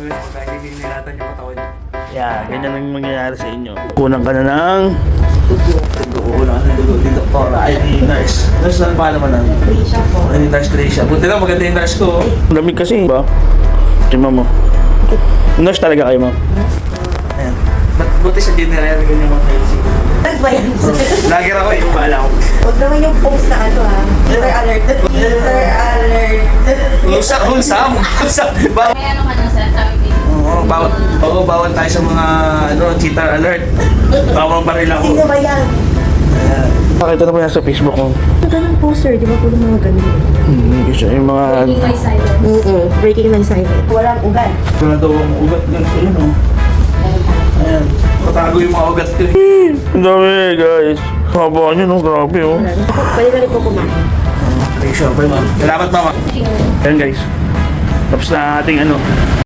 Nilatan yung katawan niyo. Yeah, ganyan ang mangyayari sa inyo. Kunan ka na ng... Kukunan ka ng dugo dito. ID nurse. Nurse lang pa naman ang... Krisha po. ID nurse Krisha. Buti lang maganda yung nurse ko. Ang lamig kasi, ba? Tingnan mo. Nurse talaga kayo, ma'am. Ayan. Buti sa general ganyan mga kayo. Nagbayan sa... Lager ako yung bahala ko. Huwag naman yung post na ano ha. Heater alert. Heater alert. Usap. Bawal. May ano ka na sa tawag dito? Bawal tayo sa mga cheater alert. Bawal pa rin ako. Sino ba yan? Ayan. Pakita na po yan sa Facebook ko. Ganun poster, di ba po yung mga ganun? Kasi yung mga... Breaking my silence. Breaking my silence. Walang ugat. Wala daw ang ugat ganito yun o. Ayan. Patago yung mga ugat ko eh. Ang dami, guys. Haba nyo, no? Grabe, oh. Pwede na rin po kumain. Okay, sure. Bye, ma'am. Salamat, mama. Ayan, guys. Tapos na ating ano,